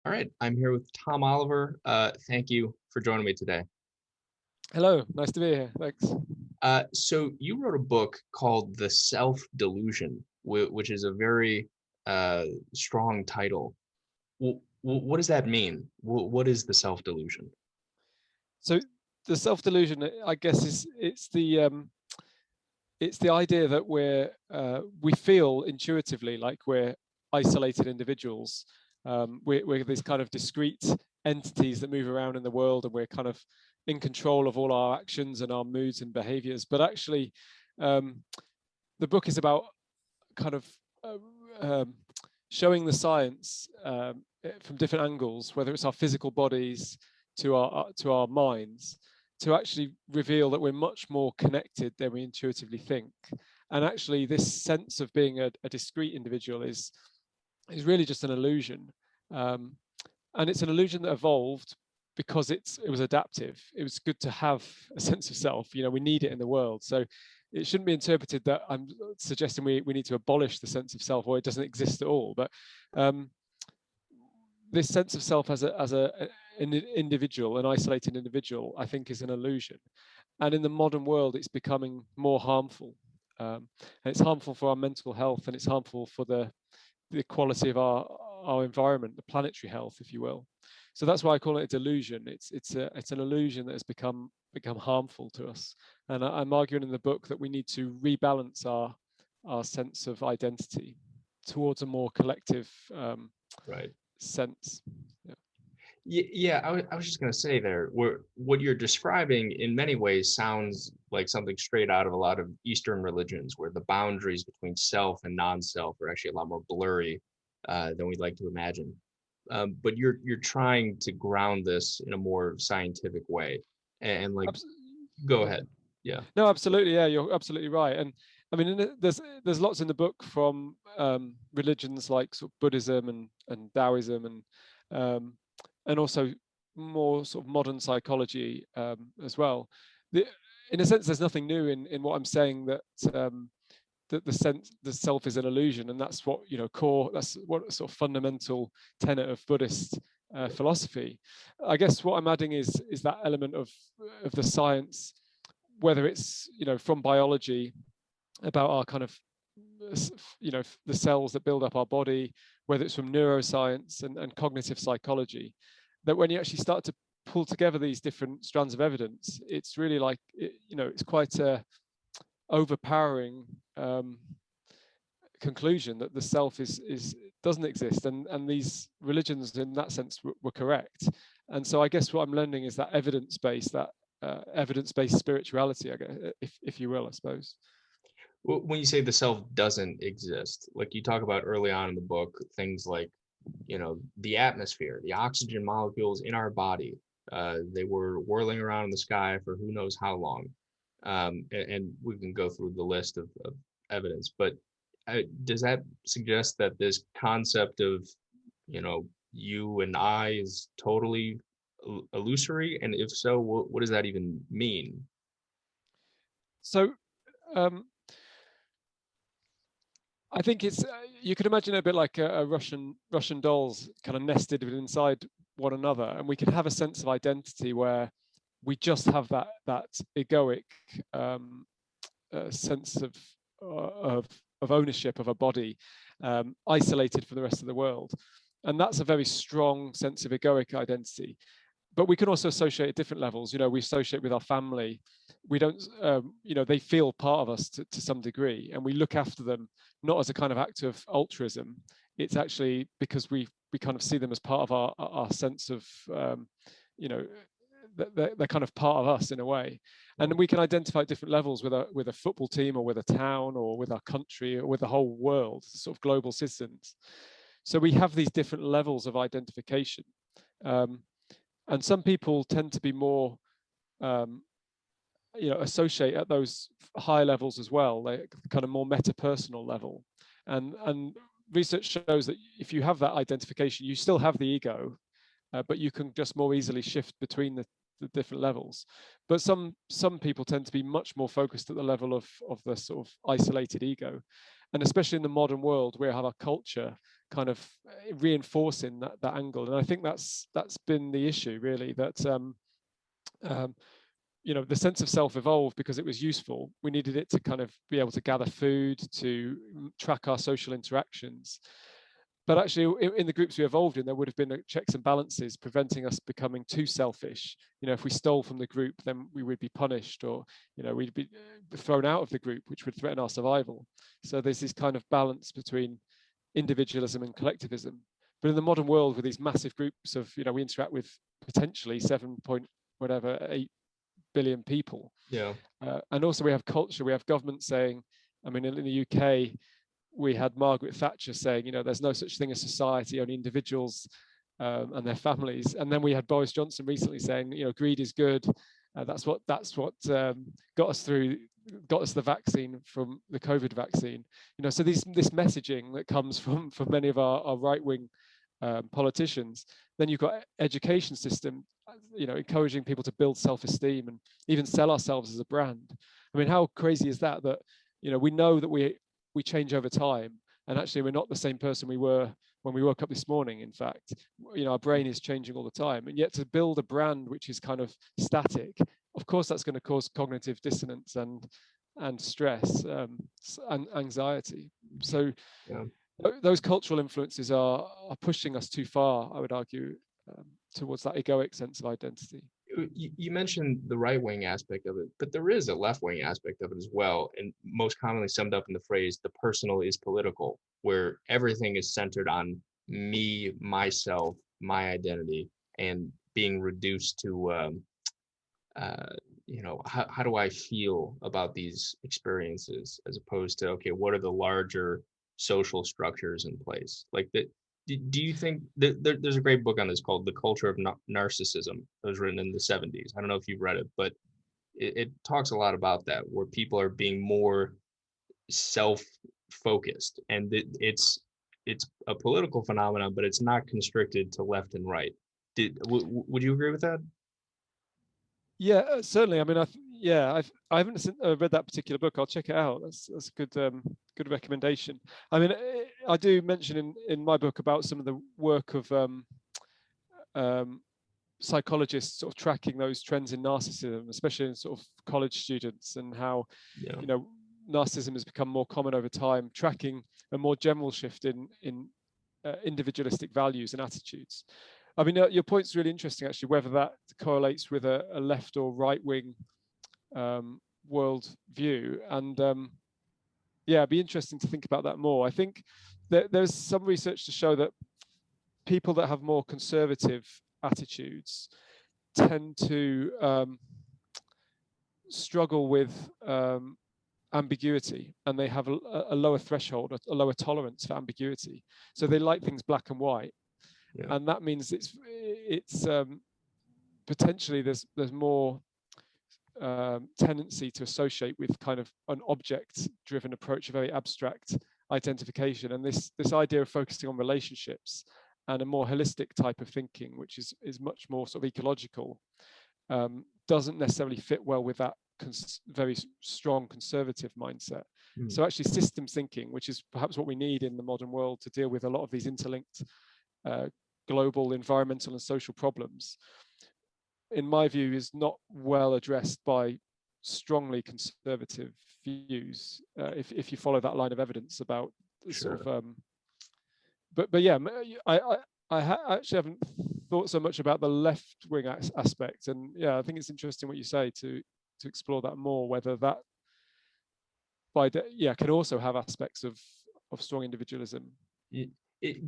All right, I'm here with Tom Oliver. Thank you for joining me today. Hello, nice to be here. Thanks. So you wrote a book called The Self Delusion, which is a very uh, strong title. What does that mean? What is the self delusion? So the self-delusion, I guess, is it's the idea that we feel intuitively like we're isolated individuals. We're this kind of discrete entities that move around in the world, and we're kind of in control of all our actions and our moods and behaviors. But actually, um, the book is about kind of uh, um, showing the science from different angles, whether it's our physical bodies to our minds, to actually reveal that we're much more connected than we intuitively think. And actually, this sense of being a discrete individual is really just an illusion, um, and it's an illusion that evolved because it was adaptive. It was good to have a sense of self. You know, we need it in the world. So it shouldn't be interpreted that I'm suggesting we need to abolish the sense of self or it doesn't exist at all. But um, this sense of self an individual, an isolated individual, I think is an illusion. And in the modern world, it's becoming more harmful. And it's harmful for our mental health, and it's harmful for the quality of our environment, the planetary health, if you will. So that's why I call it a delusion. It's an illusion that has become harmful to us. And I'm arguing in the book that we need to rebalance our sense of identity towards a more collective Right. sense. Yeah. Yeah, I was just going to say there, what you're describing in many ways sounds like something straight out of a lot of Eastern religions, where the boundaries between self and non-self are actually a lot more blurry than we'd like to imagine. But you're trying to ground this in a more scientific way, and like, go Yeah. ahead. Yeah. No, absolutely. Yeah, you're absolutely right. And I mean, there's lots in the book from religions like sort of Buddhism and Taoism um, and also more sort of modern psychology as well. The, in a sense, there's nothing new in what I'm saying that the self is an illusion, and that's what core. That's what sort of fundamental tenet of Buddhist philosophy. I guess what I'm adding is that element of the science, whether it's from biology about our kind of the cells that build up our body, whether it's from neuroscience and cognitive psychology, that when you actually start to pull together these different strands of evidence, it's really like it's quite a overpowering conclusion that the self is doesn't exist, and these religions in that sense were correct. And so I guess what I'm learning is that evidence-based spirituality, I guess, if you will, I suppose. When you say the self doesn't exist, like you talk about early on in the book, things like, the atmosphere, the oxygen molecules in our body, they were whirling around in the sky for who knows how long. And we can go through the list of evidence, but does that suggest that this concept of, you and I is totally illusory? And if so, what does that even mean? So um, I think it's you could imagine it a bit like a Russian dolls kind of nested inside one another, and we can have a sense of identity where we just have that egoic sense of ownership of a body, isolated from the rest of the world, and that's a very strong sense of egoic identity. But we can also associate at different levels. We associate with our family. We don't, they feel part of us to some degree, and we look after them not as a kind of act of altruism. It's actually because we kind of see them as part of our sense of, you know, they're kind of part of us in a way. And we can identify at different levels with a football team or with a town or with our country or with the whole world, sort of global citizens. So we have these different levels of identification. Um, and some people tend to be more um, associate at those higher levels as well, like kind of more meta-personal level. And research shows that if you have that identification, you still have the ego, but you can just more easily shift between the different levels. But some people tend to be much more focused at the level of the sort of isolated ego, and especially in the modern world, we have our culture kind of reinforcing that angle. And I think that's been the issue, really, that you know, the sense of self evolved because it was useful. We needed it to kind of be able to gather food, to track our social interactions. But actually, in the groups we evolved in, there would have been checks and balances preventing us becoming too selfish. You know, if we stole from the group, then we would be punished, or, you know, we'd be thrown out of the group, which would threaten our survival. So there's this kind of balance between individualism and collectivism. But in the modern world, with these massive groups of, you know, we interact with potentially 8 billion people. Yeah. And also we have culture, we have government saying, I mean, in the UK, we had Margaret Thatcher saying, you know, there's no such thing as society, only individuals and their families. And then we had Boris Johnson recently saying, you know, greed is good. That's what got us the vaccine, from the COVID vaccine. You know, so this messaging that comes from many of our right-wing politicians. Then you've got education system, you know, encouraging people to build self-esteem and even sell ourselves as a brand. I mean, how crazy is that? That, you know, we know that we change over time, and actually we're not the same person we were when we woke up this morning. In fact, you know, our brain is changing all the time, and yet to build a brand which is kind of static, of course that's going to cause cognitive dissonance and stress and anxiety. So Yeah. those cultural influences are pushing us too far, I would argue, towards that egoic sense of identity. You mentioned the right wing aspect of it, but there is a left wing aspect of it as well, and most commonly summed up in the phrase "the personal is political," where everything is centered on me, myself, my identity, and being reduced to you know, how do I feel about these experiences, as opposed to, okay, what are the larger social structures in place? Like that, do you think that there's a great book on this called The Culture of Narcissism that was written in the 70s? I don't know if you've read it, but it talks a lot about that, where people are being more self-focused, and it's a political phenomenon, but it's not constricted to left and right. Would you agree with that? Yeah, certainly. I mean, I haven't read that particular book. I'll check it out. That's a good recommendation. I mean, I do mention in my book about some of the work of psychologists sort of tracking those trends in narcissism, especially in sort of college students, and how, Yeah. you know, narcissism has become more common over time, tracking a more general shift in individualistic values and attitudes. I mean, your point's really interesting, actually, whether that correlates with a left or right wing world view. And yeah, it'd be interesting to think about that more. I think that there's some research to show that people that have more conservative attitudes tend to struggle with ambiguity, and they have a lower threshold, a lower tolerance for ambiguity. So they like things black and white. Yeah. And that means it's potentially there's more tendency to associate with kind of an object-driven approach, a very abstract identification, and this idea of focusing on relationships and a more holistic type of thinking, which is much more sort of ecological, doesn't necessarily fit well with that very strong conservative mindset. So actually systems thinking, which is perhaps what we need in the modern world to deal with a lot of these interlinked global environmental and social problems, in my view, is not well addressed by strongly conservative views, if you follow that line of evidence about Sure. sort of but yeah, I actually haven't thought so much about the left-wing aspect, and yeah, I think it's interesting what you say to explore that more, whether that can also have aspects of strong individualism. It,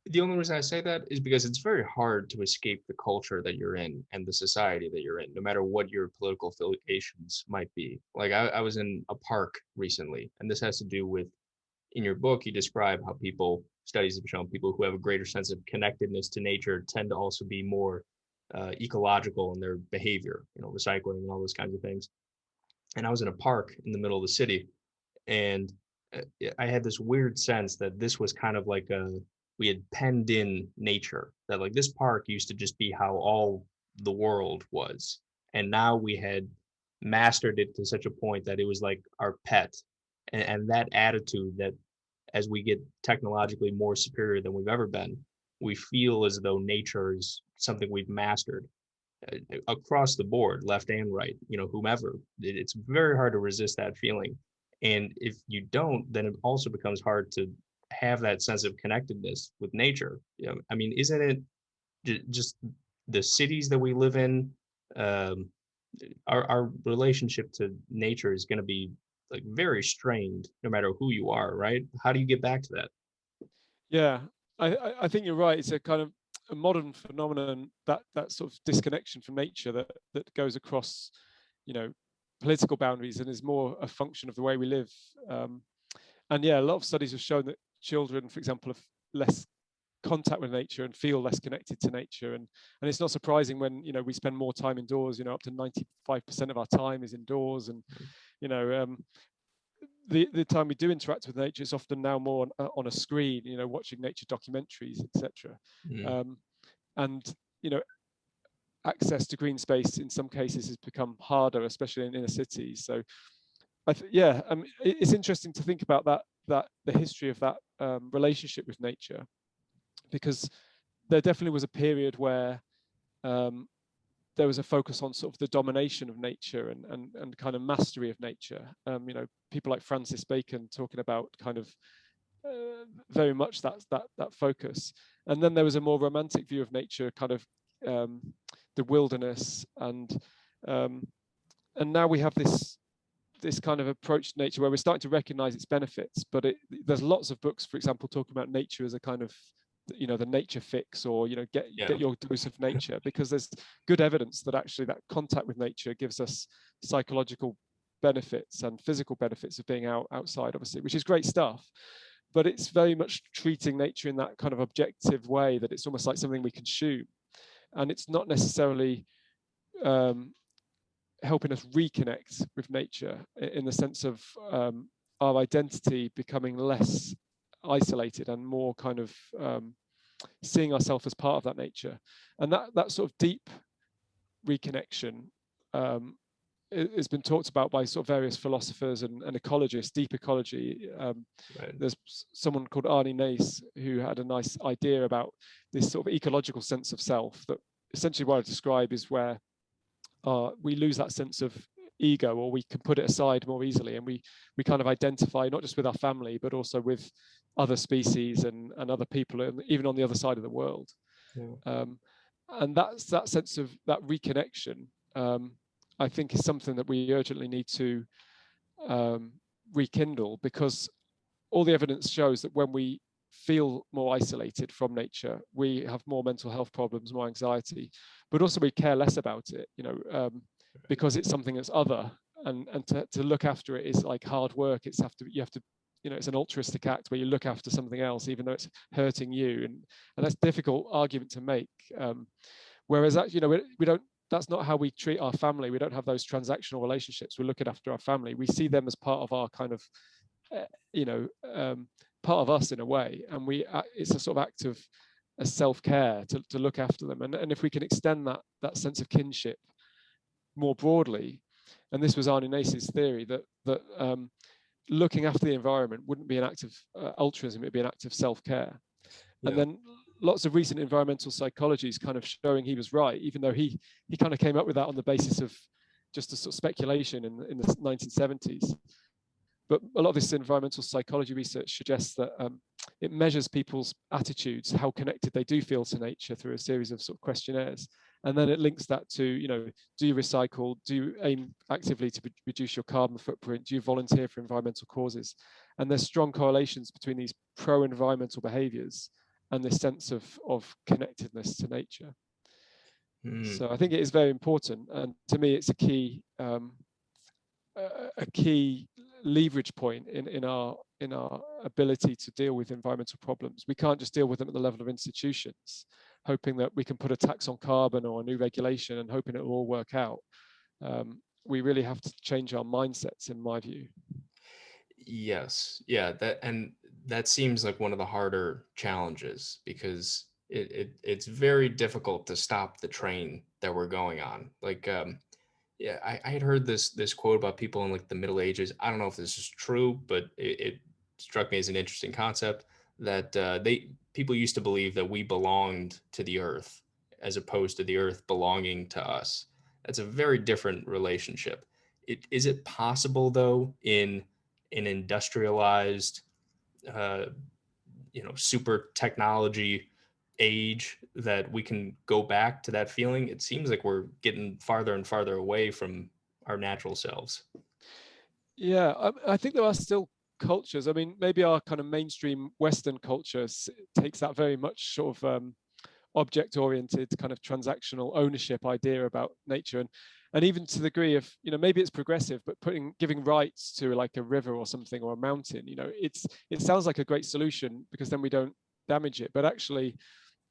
the only reason I say that is because it's very hard to escape the culture that you're in and the society that you're in, no matter what your political affiliations might be. Like I was in a park recently, and this has to do with, in your book, you describe how studies have shown people who have a greater sense of connectedness to nature tend to also be more ecological in their behavior, you know, recycling and all those kinds of things. And I was in a park in the middle of the city, and I had this weird sense that this was kind of like we had penned in nature, that like this park used to just be how all the world was. and now we had mastered it to such a point that it was like our pet. And that attitude that as we get technologically more superior than we've ever been, we feel as though nature is something we've mastered across the board, left and right, whomever. It's very hard to resist that feeling. And if you don't, then it also becomes hard to have that sense of connectedness with nature. I mean, isn't it just the cities that we live in? Um, our relationship to nature is going to be like very strained no matter who you are, right? How do you get back to that? Yeah, I think you're right. It's a kind of a modern phenomenon, that sort of disconnection from nature that goes across, you know, political boundaries and is more a function of the way we live. Um, and yeah, a lot of studies have shown that children, for example, have less contact with nature and feel less connected to nature. And it's not surprising when, we spend more time indoors. Up to 95% of our time is indoors. And you know um, the time we do interact with nature is often now more on a screen, watching nature documentaries, etc. Mm, um, and you know access to green space in some cases has become harder, especially in inner cities. So yeah, it's interesting to think about that the history of that relationship with nature, because there definitely was a period where um, there was a focus on sort of the domination of nature and kind of mastery of nature. People like Francis Bacon talking about kind of very much that focus. And then there was a more romantic view of nature, kind of um, the wilderness, um, and now we have this kind of approach to nature where we're starting to recognize its benefits. But there's lots of books, for example, talking about nature as a kind of the nature fix, or yeah. get your dose of nature, because there's good evidence that actually that contact with nature gives us psychological benefits and physical benefits of being outside, obviously, which is great stuff. But it's very much treating nature in that kind of objective way, that it's almost like something we consume, and it's not necessarily um, helping us reconnect with nature in the sense of our identity becoming less isolated and more kind of seeing ourselves as part of that nature. And that sort of deep reconnection um, has been talked about by sort of various philosophers and ecologists, deep ecology. Right. There's someone called Arnie Nace who had a nice idea about this sort of ecological sense of self, that essentially what I describe is where we lose that sense of ego, or we can put it aside more easily, and we kind of identify not just with our family but also with other species and other people, and even on the other side of the world. Yeah. um, and that's that sense of that reconnection. I think is something that we urgently need to um, rekindle, because all the evidence shows that when we feel more isolated from nature, we have more mental health problems, more anxiety, but also we care less about it, because it's something that's other, and to look after it is like hard work. You have to, it's an altruistic act where you look after something else, even though it's hurting you, and that's a difficult argument to make. Whereas that, we don't. That's not how we treat our family. We don't have those transactional relationships. We're looking after our family. We see them as part of our kind of uh, you know, part of us in a way, and it's a sort of act of a self-care to look after them, and if we can extend that sense of kinship more broadly, and this was Arne Nace's theory, that looking after the environment wouldn't be an act of altruism, it'd be an act of self-care. And Yeah. then lots of recent environmental psychology is kind of showing he was right, even though he kind of came up with that on the basis of just a sort of speculation in the 1970s. But a lot of this environmental psychology research suggests that it measures people's attitudes, how connected they do feel to nature, through a series of sort of questionnaires. And then it links that to, do you recycle? Do you aim actively to reduce your carbon footprint? Do you volunteer for environmental causes? And there's strong correlations between these pro-environmental behaviors and this sense of connectedness to nature. Mm, So I think it is very important. And to me, it's a key leverage point in our ability to deal with environmental problems. We can't just deal with them at the level of institutions, hoping that we can put a tax on carbon or a new regulation and hoping it will all work out. We really have to change our mindsets, in my view. yes. Yeah. That seems like one of the harder challenges because it's very difficult to stop the train that we're going on. Like, Yeah, I had heard this quote about people in like the Middle Ages. I don't know if this is true, but it struck me as an interesting concept that they people used to believe that we belonged to the earth as opposed to the earth belonging to us. That's a very different relationship. Is it possible though in an industrialized uh, super technology age that we can go back to that feeling? It seems like we're getting farther and farther away from our natural selves. Yeah, I think there are still cultures. I mean, maybe our kind of mainstream Western culture takes that very much sort of object-oriented kind of transactional ownership idea about nature, and even to the degree of, maybe it's progressive, but giving rights to like a river or something or a mountain, it sounds like a great solution because then we don't damage it, but actually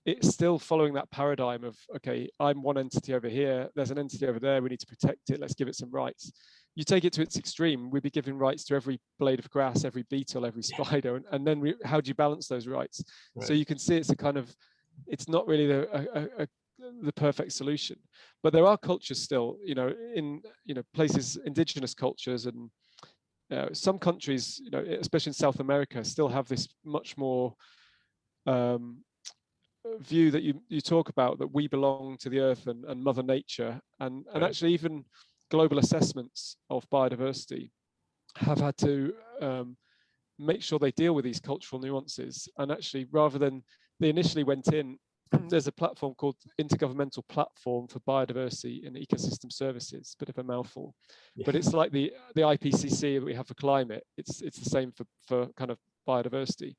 it's still following that paradigm of, okay, I'm one entity over here, there's an entity over there, we need to protect it, let's give it some rights. You take it to its extreme, we'd be giving rights to every blade of grass, every beetle, every spider, and then how do you balance those rights? So Right. you can see it's not really the perfect solution, but there are cultures still, in places, indigenous cultures, and some countries, especially in South America, still have this much more um, view that you talk about, that we belong to the earth and Mother Nature, and Right. actually even global assessments of biodiversity have had to make sure they deal with these cultural nuances. And actually, rather than they initially went in, there's a platform called Intergovernmental Platform for Biodiversity and Ecosystem Services, bit of a mouthful, but Yeah. it's like the IPCC that we have for climate. It's the same for kind of biodiversity.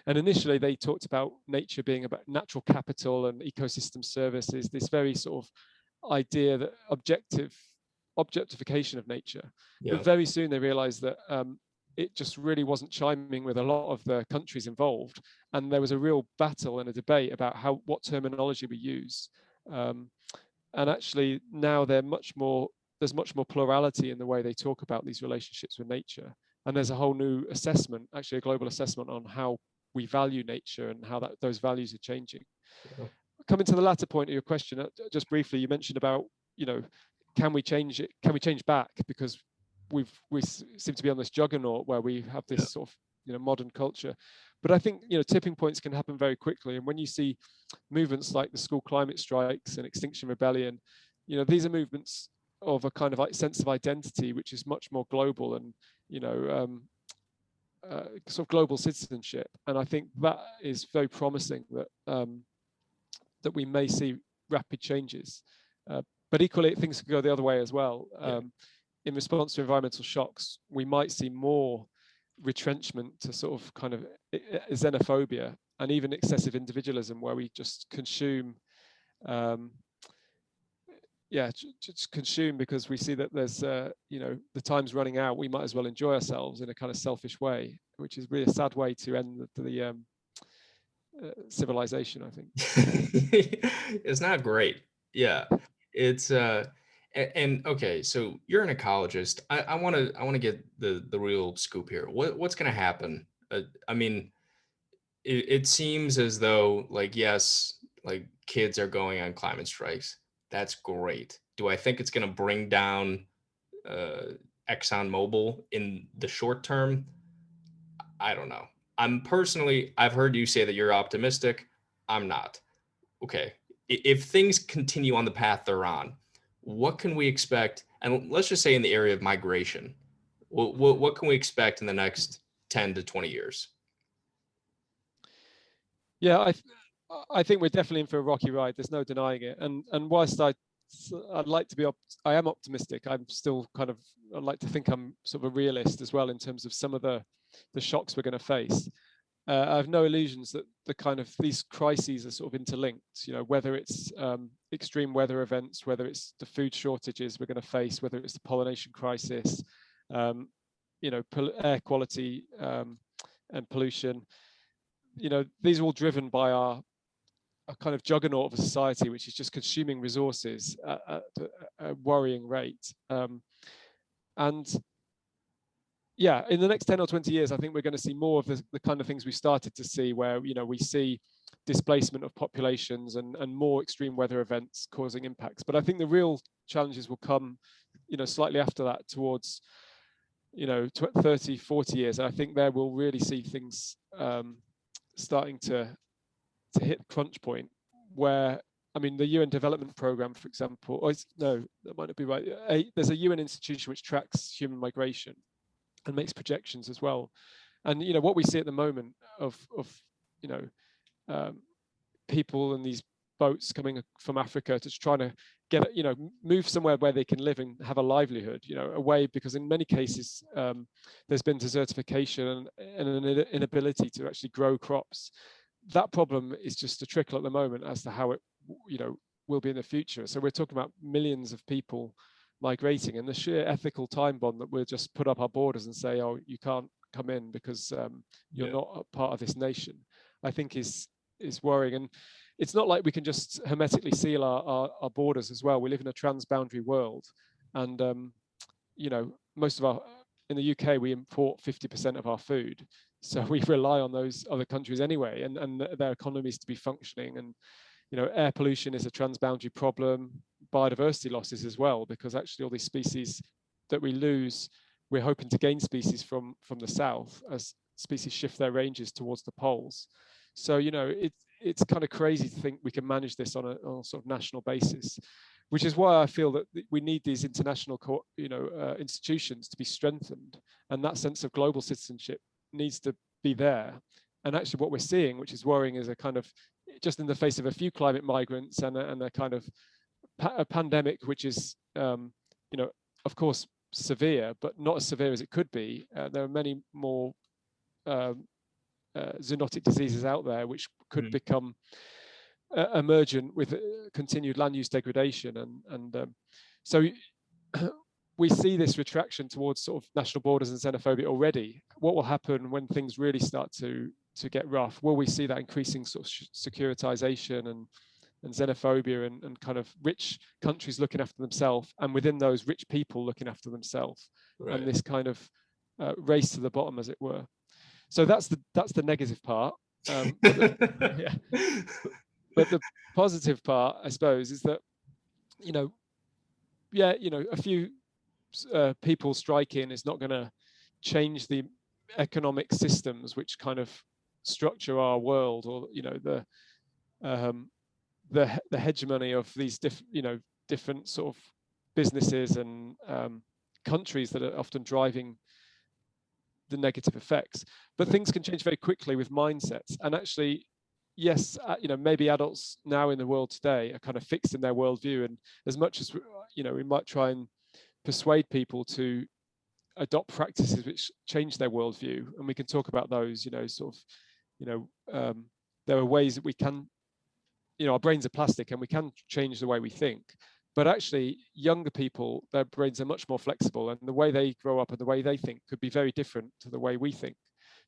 And initially, they talked about nature being about natural capital and ecosystem services, this very sort of idea that objectification of nature. But Yeah. very soon they realized that it just really wasn't chiming with a lot of the countries involved. And there was a real battle and a debate about what terminology we use. Um, and actually now there's much more plurality in the way they talk about these relationships with nature. And there's a whole new assessment, actually a global assessment on how we value nature and how those values are changing. Yeah. Coming to the latter point of your question, just briefly, you mentioned about, you know, can we change it? Can we change back? Because we seem to be on this juggernaut where we have Yeah. this sort of, modern culture. But I think, tipping points can happen very quickly. And when you see movements like the school climate strikes and Extinction Rebellion, these are movements of a kind of like sense of identity, which is much more global and, sort of global citizenship. And I think that is very promising that we may see rapid changes. But equally, things could go the other way as well. Yeah. In response to environmental shocks, we might see more retrenchment to sort of kind of xenophobia and even excessive individualism, where we just consume, um, yeah, just consume because we see that there's, the time's running out. We might as well enjoy ourselves in a kind of selfish way, which is really a sad way to end the civilization, I think. It's not great. Yeah. It's and okay, so you're an ecologist. I want to get the real scoop here. What's going to happen? I mean, it seems as though, like, yes, like kids are going on climate strikes. That's great. Do I think it's going to bring down uh ExxonMobil in the short term? I don't know. I've heard you say that you're optimistic. I'm not. Okay. If things continue on the path they're on, what can we expect? And let's just say in the area of migration, what can we expect in the next 10 to 20 years? Yeah, I think we're definitely in for a rocky ride. There's no denying it. And whilst I'd like to be I am optimistic. I'm still I'd like to think I'm sort of a realist as well in terms of some of the shocks we're going to face. I have no illusions that these crises are sort of interlinked. Whether it's extreme weather events, whether it's the food shortages we're going to face, whether it's the pollination crisis, um, air quality and pollution. These are all driven by a kind of juggernaut of a society which is just consuming resources at a worrying rate. And yeah, in the next 10 or 20 years, I think we're going to see more of the kind of things we started to see, where we see displacement of populations and more extreme weather events causing impacts. But I think the real challenges will come slightly after that towards 30, 40 years. And I think there we'll really see things starting to hit the crunch point where, I mean, the UN Development Programme, for example, no, that might not be right. There's a UN institution which tracks human migration and makes projections as well. And what we see at the moment of people in these boats coming from Africa to trying to get move somewhere where they can live and have a livelihood, away, because in many cases there's been desertification and an inability to actually grow crops. That problem is just a trickle at the moment as to how it will be in the future. So we're talking about millions of people migrating, and the sheer ethical time bomb that we'll just put up our borders and say, oh, you can't come in because you're not a part of this nation, I think is worrying. And it's not like we can just hermetically seal our borders as well. We live in a transboundary world, and most of in the UK we import 50% of our food, so we rely on those other countries anyway, and their economies to be functioning. And air pollution is a transboundary problem, biodiversity losses as well, because actually all these species that we lose, we're hoping to gain species from the south as species shift their ranges towards the poles. So it's kind of crazy to think we can manage this on a sort of national basis, which is why I feel that we need these international institutions to be strengthened, and that sense of global citizenship needs to be there. And actually what we're seeing, which is worrying, is a kind of, just in the face of a few climate migrants and a kind of a pandemic, which is of course severe, but not as severe as it could be. There are many more zoonotic diseases out there which could become emergent with continued land use degradation, and so we see this retraction towards sort of national borders and xenophobia already. What will happen when things really start to get rough? Will we see that increasing sort of securitization and xenophobia and kind of rich countries looking after themselves, and within those rich people looking after themselves, right, and this kind of race to the bottom, as it were? So that's the negative part. But the positive part, I suppose, is that a few people striking is not going to change the economic systems which kind of structure our world, or the hegemony of these different sort of businesses and countries that are often driving the negative effects. But things can change very quickly with mindsets. And actually, yes, maybe adults now in the world today are kind of fixed in their worldview, and as much as we might try and persuade people to adopt practices which change their worldview, and we can talk about those, there are ways that we can, our brains are plastic and we can change the way we think. But actually, younger people, their brains are much more flexible, and the way they grow up and the way they think could be very different to the way we think.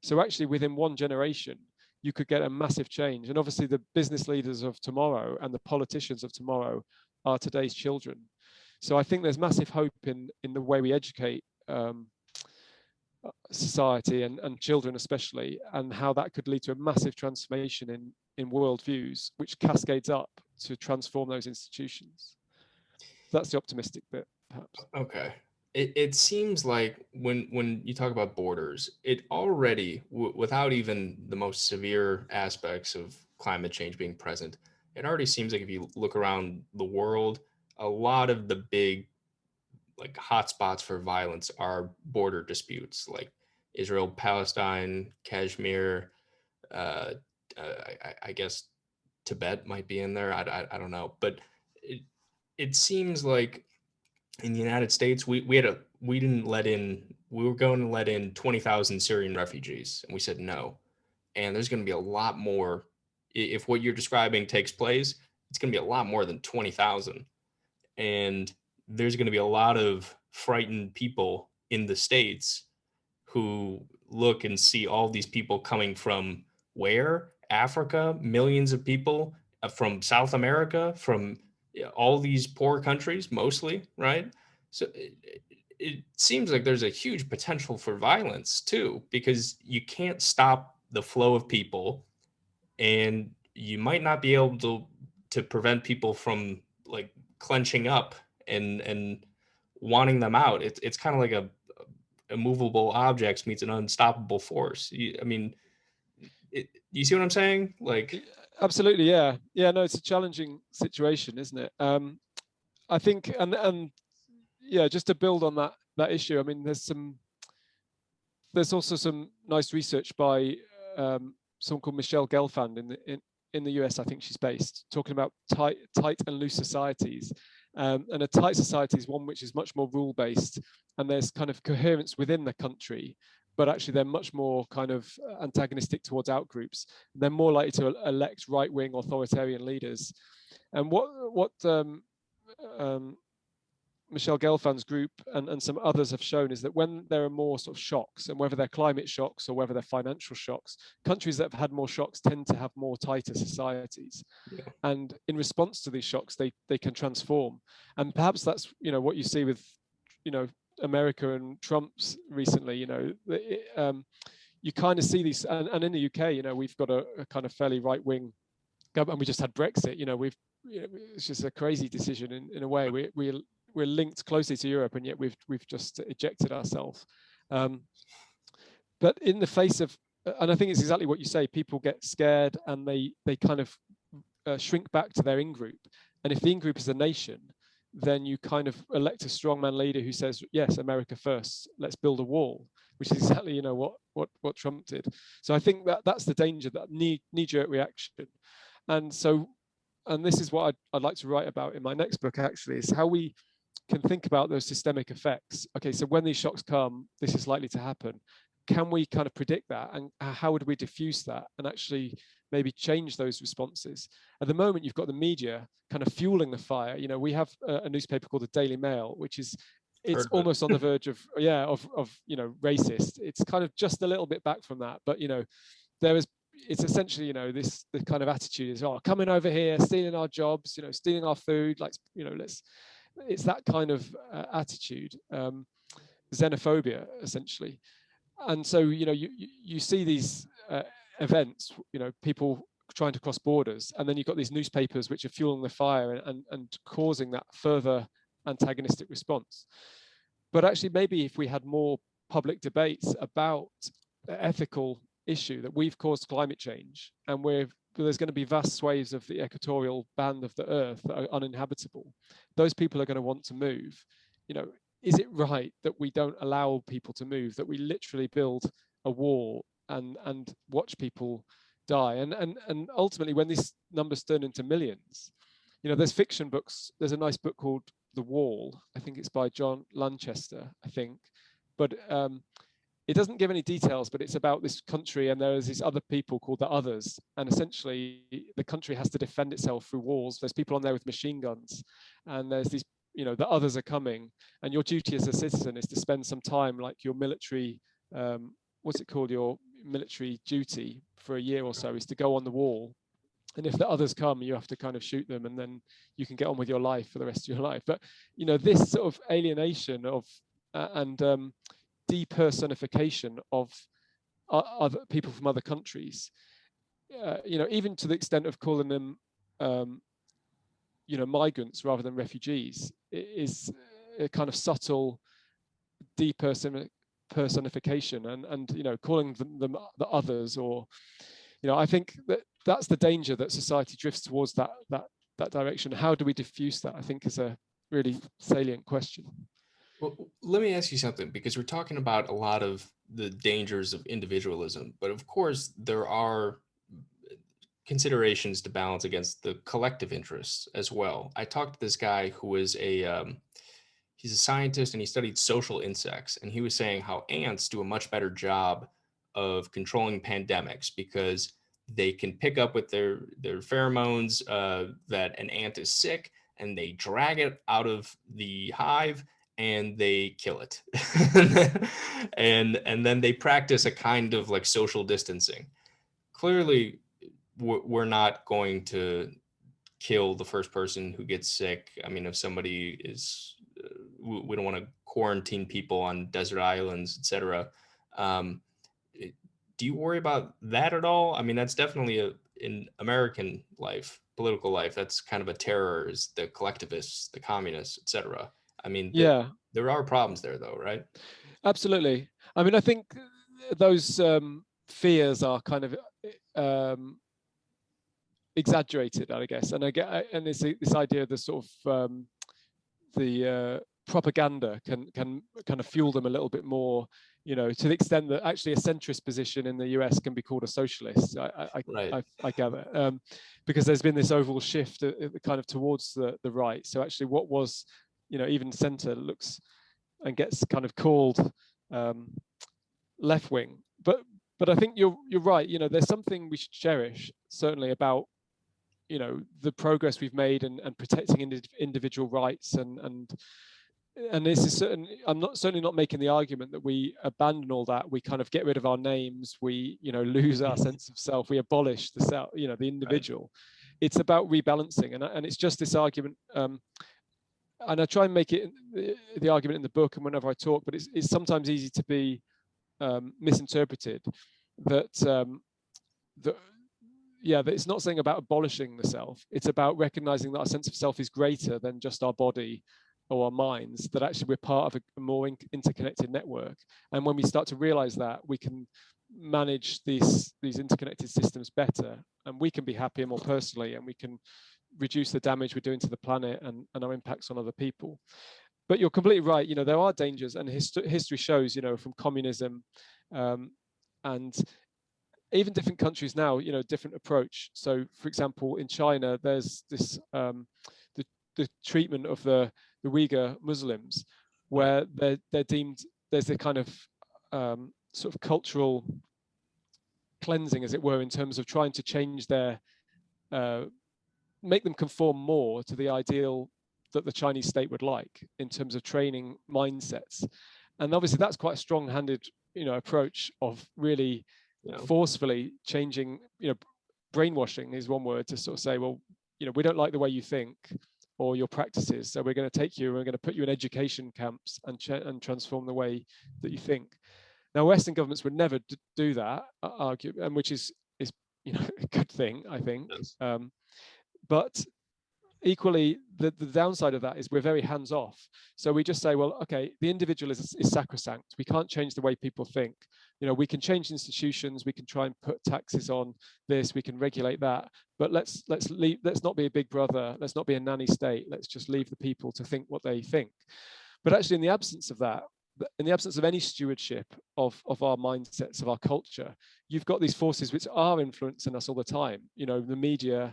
So actually, within one generation, you could get a massive change. And obviously, the business leaders of tomorrow and the politicians of tomorrow are today's children. So I think there's massive hope in the way we educate society and children especially, and how that could lead to a massive transformation in worldviews, which cascades up to transform those institutions. That's the optimistic bit, perhaps. Okay. It seems like when you talk about borders, it already, without even the most severe aspects of climate change being present, it already seems like if you look around the world, a lot of the big like hotspots for violence are border disputes, like Israel, Palestine, Kashmir. I guess Tibet might be in there. I don't know, but it seems like in the United States, we didn't let in. We were going to let in 20,000 Syrian refugees, and we said no. And there's going to be a lot more. If what you're describing takes place, it's going to be a lot more than 20,000. And there's going to be a lot of frightened people in the States who look and see all these people coming from where? Africa, millions of people from South America, from all these poor countries, mostly, right? So it seems like there's a huge potential for violence too, because you can't stop the flow of people, and you might not be able to prevent people from like clenching up and wanting them out. It's kind of like a immovable objects meets an unstoppable force. I mean, you see what I'm saying? Like, Absolutely, yeah, yeah. No, it's a challenging situation, isn't it? I think, and yeah, just to build on that issue. I mean, there's also some nice research by someone called Michelle Gelfand in the US. I think she's based, talking about tight and loose societies. And a tight society is one which is much more rule based, and there's kind of coherence within the country, but actually they're much more kind of antagonistic towards outgroups. They're more likely to elect right wing authoritarian leaders. And what Michelle Gelfand's group and some others have shown is that when there are more sort of shocks, and whether they're climate shocks or whether they're financial shocks, countries that have had more shocks tend to have more tighter societies. yeah, And in response to these shocks, they can transform. And perhaps that's, what you see with, America and Trump's recently. You kind of see these, and in the UK, we've got a kind of fairly right wing government, and we just had Brexit. It's just a crazy decision in a way. We're linked closely to Europe, and yet we've just ejected ourselves. But in the face of, and I think it's exactly what you say, people get scared and they kind of shrink back to their in-group. And if the in-group is a nation, then you kind of elect a strongman leader who says, yes, America first, let's build a wall, which is exactly, what Trump did. So I think that's the danger, that knee-jerk reaction. And this is what I'd like to write about in my next book, actually, is how we can think about those systemic effects. Okay, so when these shocks come, this is likely to happen. Can we kind of predict that, and how would we diffuse that and actually maybe change those responses? At the moment, you've got the media kind of fueling the fire. We have a newspaper called the Daily Mail, which is, it's almost on the verge of racist. It's kind of just a little bit back from that, but it's essentially, this the kind of attitude is, coming over here, stealing our jobs, stealing our food, like, it's that kind of attitude, xenophobia, essentially. And so, you see these events, people trying to cross borders, and then you've got these newspapers which are fueling the fire and causing that further antagonistic response. But actually, maybe if we had more public debates about the ethical issue that we've caused climate change, and there's going to be vast swathes of the equatorial band of the earth that are uninhabitable, those people are going to want to move. Is it right that we don't allow people to move, that we literally build a wall and watch people die? And ultimately, when these numbers turn into millions, there's fiction books. There's a nice book called The Wall. I think it's by John Lanchester, I think. But it doesn't give any details, but it's about this country, and there's these other people called the others. And essentially, the country has to defend itself through walls. There's people on there with machine guns, and there's these, the others are coming. And your duty as a citizen is to spend some time, like your military, what's it called? Your military duty for a year or so is to go on the wall. And if the others come, you have to kind of shoot them, and then you can get on with your life for the rest of your life. But, this sort of alienation of, and depersonification of other people from other countries, even to the extent of calling them, migrants rather than refugees, is a kind of subtle depersonification, and calling them the others, or, I think that's the danger, that society drifts towards that direction. How do we diffuse that, I think, is a really salient question. Well, let me ask you something, because we're talking about a lot of the dangers of individualism, but of course there are considerations to balance against the collective interests as well. I talked to this guy who is he's a scientist, and he studied social insects, and he was saying how ants do a much better job of controlling pandemics because they can pick up with their pheromones that an ant is sick, and they drag it out of the hive and they kill it. And then they practice a kind of like social distancing. Clearly, we're not going to kill the first person who gets sick. I mean, if somebody is, we don't want to quarantine people on desert islands, etc. Do you worry about that at all? I mean, that's definitely in American life, political life, that's kind of a terror, is the collectivists, the communists, etc. I mean, Yeah, there are problems there though, right? absolutely. I mean, I think those fears are kind of exaggerated, I guess, and and it's this idea of the sort of the propaganda can kind of fuel them a little bit more, to the extent that actually a centrist position in the US can be called a socialist. Right. I gather, because there's been this overall shift kind of towards the right. So actually, what was, even centre looks and gets kind of called left wing. But I think you're right. There's something we should cherish, certainly, about the progress we've made and protecting individual rights, and this is certain. I'm not certainly not making the argument that we abandon all that. We kind of get rid of our names. We lose our sense of self. We abolish the self. The individual. Right. It's about rebalancing, and it's just this argument. And I try and make it the argument in the book and whenever I talk, but it's sometimes easy to be misinterpreted. That that it's not saying about abolishing the self. It's about recognizing that our sense of self is greater than just our body or our minds, that actually we're part of a more interconnected network. And when we start to realize that, we can manage these interconnected systems better, and we can be happier more personally, and we can reduce the damage we're doing to the planet and our impacts on other people. But you're completely right. There are dangers, and history shows, from communism, and even different countries now, different approach. So, for example, in China, there's this the treatment of the Uyghur Muslims, where they're deemed, there's a kind of sort of cultural cleansing, as it were, in terms of trying to change their make them conform more to the ideal that the Chinese state would like in terms of training mindsets. And obviously that's quite a strong-handed, approach of really forcefully changing. Brainwashing is one word to sort of say, well, we don't like the way you think or your practices, so we're going to take you and we're going to put you in education camps and transform the way that you think. Now, Western governments would never do that, argue, and which is a good thing, I think. Yes. But equally, the downside of that is we're very hands-off. So we just say, well, okay, the individual is sacrosanct. We can't change the way people think. We can change institutions. We can try and put taxes on this. We can regulate that. But let's not be a big brother. Let's not be a nanny state. Let's just leave the people to think what they think. But actually, in the absence of that, in the absence of any stewardship of our mindsets, of our culture, you've got these forces which are influencing us all the time. The media,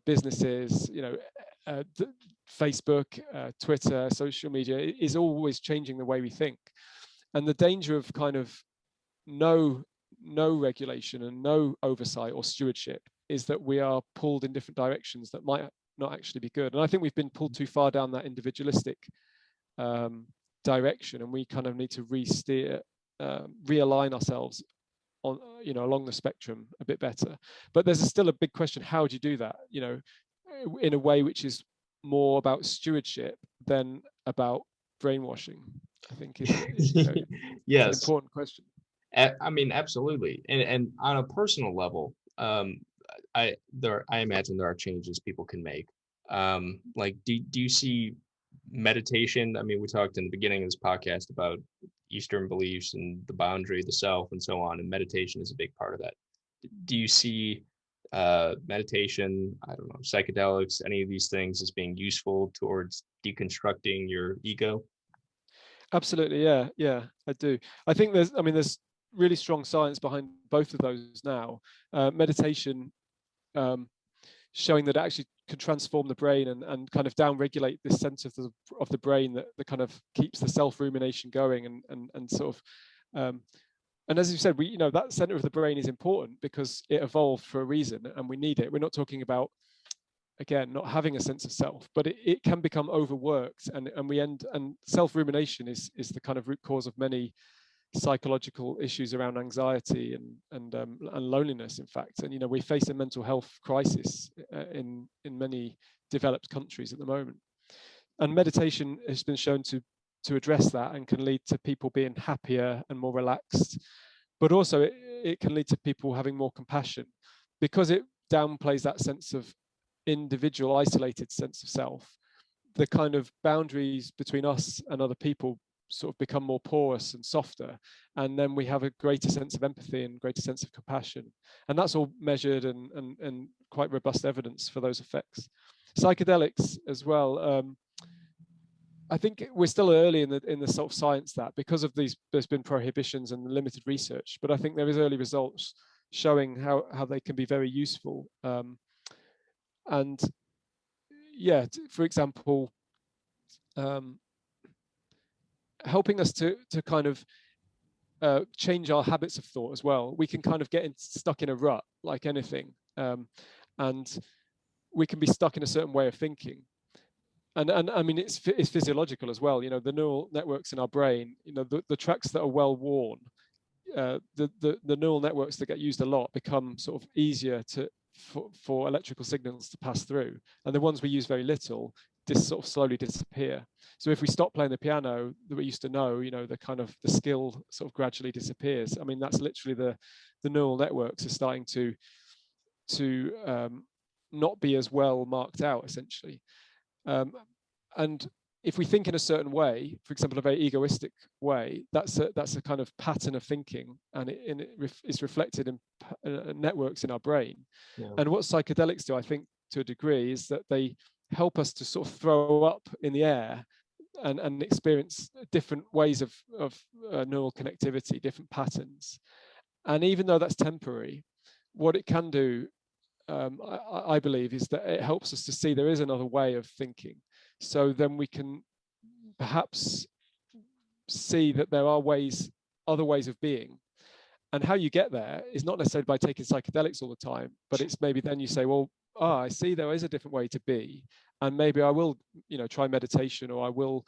businesses, Facebook, Twitter, social media is always changing the way we think. And the danger of kind of no regulation and no oversight or stewardship is that we are pulled in different directions that might not actually be good. And I think we've been pulled too far down that individualistic direction, and we kind of need to realign ourselves on, along the spectrum a bit better. But there's still a big question: how do you do that? In a way which is more about stewardship than about brainwashing. I think is yes, an important question. I mean, absolutely, and on a personal level, I imagine there are changes people can make. Like, do you see meditation? I mean, we talked in the beginning of this podcast about Eastern beliefs and the boundary of the self and so on, and meditation is a big part of that. Do you see meditation, I don't know, psychedelics, any of these things as being useful towards deconstructing your ego? Absolutely, yeah, I do. I think there's really strong science behind both of those now. Meditation showing that it actually can transform the brain and kind of down-regulate this sense of the brain that kind of keeps the self-rumination going and sort of and as you said, that center of the brain is important because it evolved for a reason and we need it. We're not talking about, again, not having a sense of self, but it can become overworked and self-rumination is the kind of root cause of many psychological issues around anxiety and loneliness, in fact. And we face a mental health crisis in many developed countries at the moment. And meditation has been shown to address that and can lead to people being happier and more relaxed. But also it can lead to people having more compassion because it downplays that sense of individual, isolated sense of self. the kind of boundaries between us and other people sort of become more porous and softer, and then we have a greater sense of empathy and greater sense of compassion, and that's all measured and quite robust evidence for those effects. Psychedelics as well. I think we're still early in the sort of science that, because of these, there's been prohibitions and limited research, but I think there is early results showing how they can be very useful. And yeah, for example, helping us to kind of change our habits of thought as well. We can kind of get stuck in a rut like anything, and we can be stuck in a certain way of thinking. And I mean, it's physiological as well. You know, the neural networks in our brain, you know, the tracks that are well worn, the neural networks that get used a lot become sort of easier for electrical signals to pass through, and the ones we use very little sort of slowly disappear. So if we stop playing the piano that we used to know, you know, the skill sort of gradually disappears. I mean, that's literally the neural networks are starting to not be as well marked out, essentially. And if we think in a certain way, for example, a very egoistic way, that's a kind of pattern of thinking, and it's reflected in networks in our brain. Yeah. And what psychedelics do, I think, to a degree, is that they help us to sort of throw up in the air and experience different ways of neural connectivity, different patterns. And even though that's temporary, what it can do, I believe, is that it helps us to see there is another way of thinking. So then we can perhaps see that there are other ways of being. And how you get there is not necessarily by taking psychedelics all the time, but it's maybe then you say, well, I see there is a different way to be, and maybe I will, you know, try meditation, or I will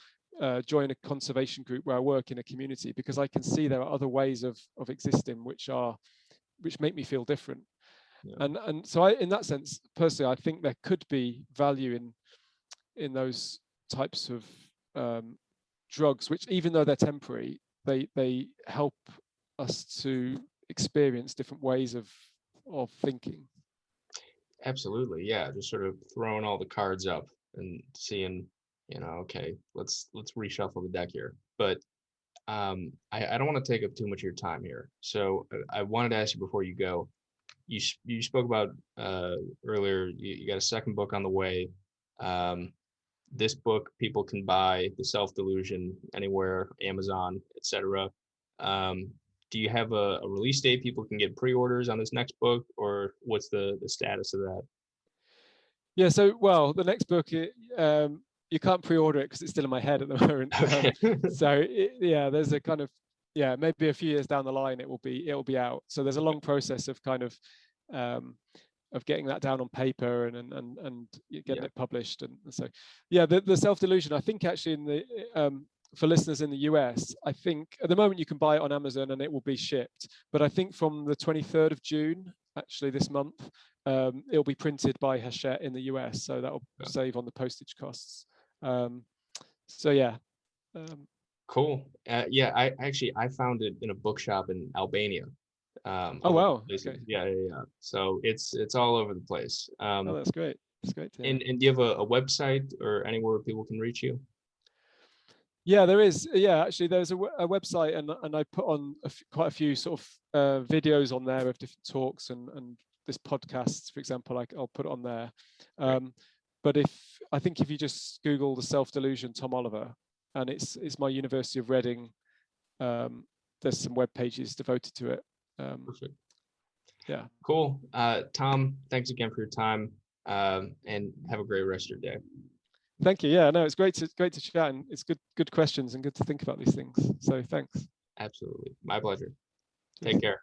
join a conservation group where I work in a community, because I can see there are other ways of existing which make me feel different. Yeah. And so in that sense, personally, I think there could be value in those types of drugs, which, even though they're temporary, they help us to experience different ways of thinking. Absolutely, yeah. Just sort of throwing all the cards up and seeing, you know, okay, let's reshuffle the deck here. But I don't want to take up too much of your time here. So I wanted to ask you before you go. You spoke about earlier. You got a second book on the way. This book people can buy, the Self Delusion, anywhere, Amazon, etc. Do you have a release date people can get pre-orders on this next book, or what's the status of that? Yeah, so, well, the next book, you can't pre-order it because it's still in my head at the moment. Okay. Yeah, there's a kind of, yeah, maybe a few years down the line it will be out. So there's a long process of kind of getting that down on paper and getting it published, and so yeah, the Self Delusion, I think, actually, in the for listeners in the US, I think at the moment you can buy it on Amazon and it will be shipped. But I think from the 23rd of June, actually this month, it'll be printed by Hachette in the US. So that'll save on the postage costs. So yeah. Cool. Yeah, I found it in a bookshop in Albania. Oh wow. Okay. Yeah. So it's all over the place. Oh, that's great. That's great to hear. And do you have a website or anywhere people can reach you? Yeah, there is. Yeah, actually, there's a website, and I put on quite a few sort of videos on there of different talks and this podcast, for example. I'll put it on there. But I think if you just Google the Self Delusion Tom Oliver, and it's my University of Reading, there's some web pages devoted to it. Perfect. Yeah. Cool. Tom, thanks again for your time, and have a great rest of your day. Thank you. Yeah, no, it's great to chat, and it's good questions and good to think about these things. So thanks. Absolutely. My pleasure. Take care.